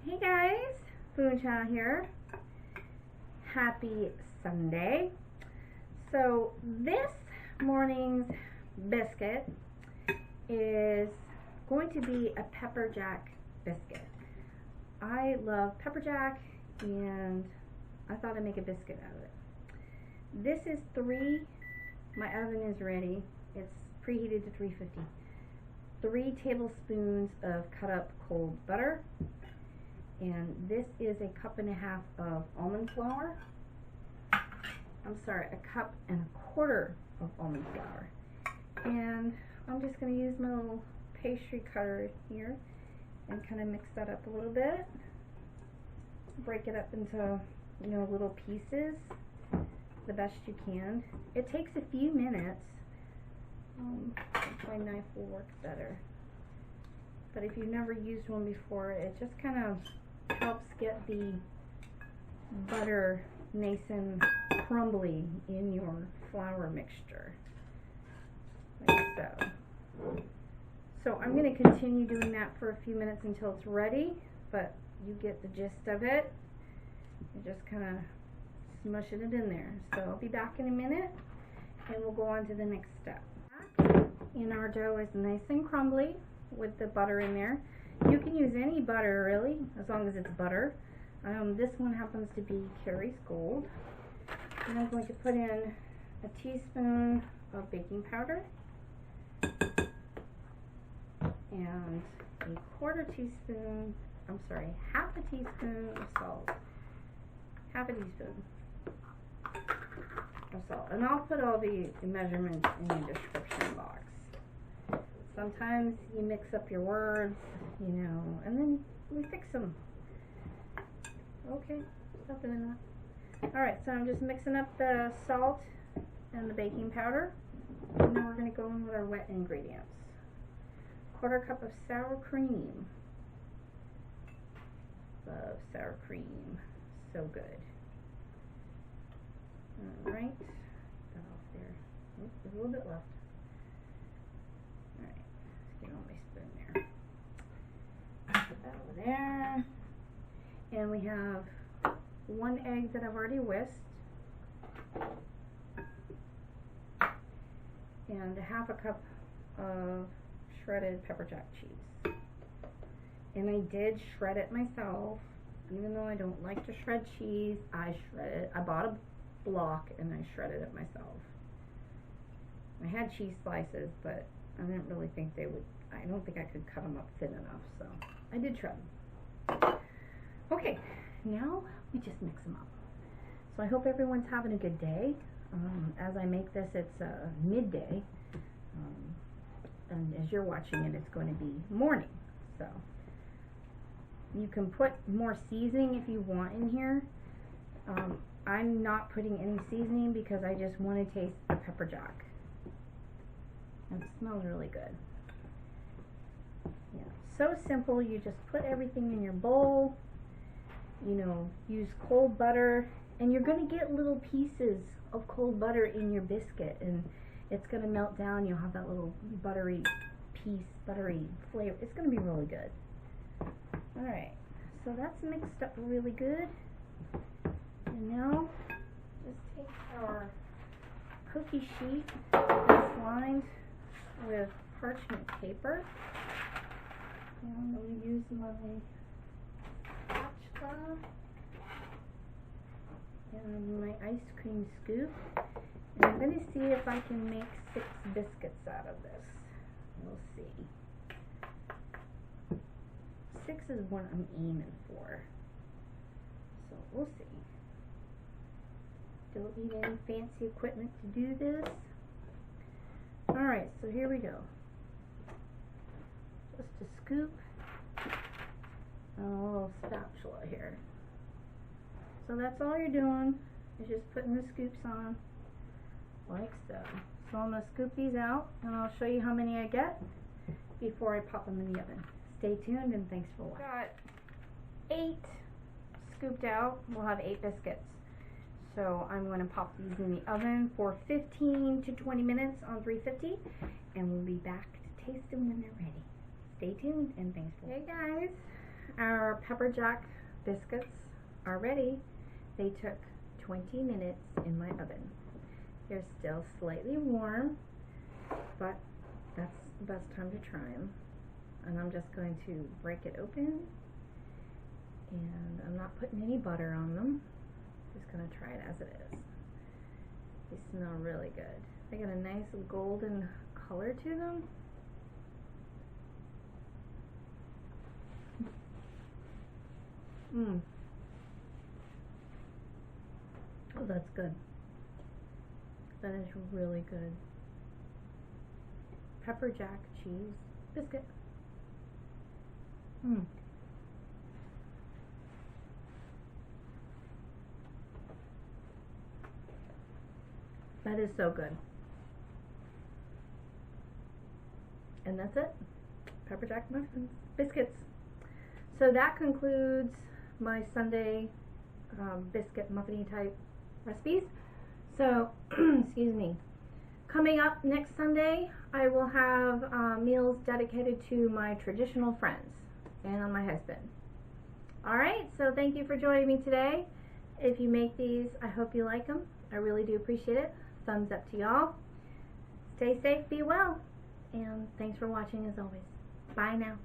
Hey guys, Food Channel here. Happy Sunday. So this morning's biscuit is going to be a Pepper Jack biscuit. I love Pepper Jack and I thought I'd make a biscuit out of it. This is my oven is ready. It's preheated to 350. 3 tablespoons of cut up cold butter. And this is a 1.5 cups of almond flour. I'm sorry, 1.25 cups of almond flour. And I'm just going to use my little pastry cutter here and kind of mix that up a little bit. Break it up into, little pieces the best you can. It takes a few minutes. My knife will work better. But if you've never used one before, it just kind of helps get the butter nice and crumbly in your flour mixture, like so. So I'm going to continue doing that for a few minutes until it's ready, but you get the gist of it. You just kind of smushing it in there. So I'll be back in a minute and we'll go on to the next step. And our dough is nice and crumbly with the butter in there. You can use any butter really, as long as it's butter. This one happens to be Carrie's Gold. And I'm going to put in a teaspoon of baking powder and half a teaspoon of salt. Half a teaspoon of salt. And I'll put all the measurements in the description box. Sometimes you mix up your words, and then we fix them. Okay, stop doing that. Alright, so I'm just mixing up the salt and the baking powder. And then we're going to go in with our wet ingredients. 1/4 cup of sour cream. Love sour cream. So good. Alright, that off there. Oops, there's a little bit left. Alright, let's get on my spoon there. Put that over there. And we have 1 egg that I've already whisked. And 1/2 cup of shredded Pepper Jack cheese. And I did shred it myself. Even though I don't like to shred cheese, I shred it. I bought a block and I shredded it myself. I had cheese slices, but I didn't really think I don't think I could cut them up thin enough, so I did shred them. Okay, now we just mix them up. So I hope everyone's having a good day. As I make this, it's midday, and as you're watching it, it's going to be morning. So you can put more seasoning if you want in here. I'm not putting any seasoning because I just want to taste the Pepper Jack. And it smells really good. Yeah, so simple. You just put everything in your bowl. Use cold butter, and you're going to get little pieces of cold butter in your biscuit, and it's going to melt down. You'll have that little buttery flavor. It's going to be really good. Alright, so that's mixed up really good. And now, just take our cookie sheet that's lined with parchment paper. And I'm going to use my spatula and my ice cream scoop. And I'm going to see if I can make 6 biscuits out of this. We'll see. 6 is what I'm aiming for. So we'll see. Don't need any fancy equipment to do this. Alright, so here we go. Just a scoop and a little spatula here. So that's all you're doing, is just putting the scoops on like so. So I'm going to scoop these out and I'll show you how many I get before I pop them in the oven. Stay tuned and thanks for watching. Got 8 scooped out. We'll have 8 biscuits. So I'm going to pop these in the oven for 15 to 20 minutes on 350, and we'll be back to taste them when they're ready. Stay tuned and thanks for watching. Hey guys, our Pepper Jack biscuits are ready. They took 20 minutes in my oven. They're still slightly warm, but that's the best time to try them. And I'm just going to break it open, and I'm not putting any butter on them. Just going to try it as it is. They smell really good. They got a nice golden color to them. Oh, that's good. That is really good. Pepper Jack Cheese Biscuit. That is so good. And that's it. Pepper Jack muffins, biscuits. So that concludes my Sunday biscuit muffiny type recipes. So, excuse me. Coming up next Sunday, I will have meals dedicated to my traditional friends and my husband. Alright, so thank you for joining me today. If you make these, I hope you like them. I really do appreciate it. Thumbs up to y'all. Stay safe, be well, and thanks for watching as always. Bye now.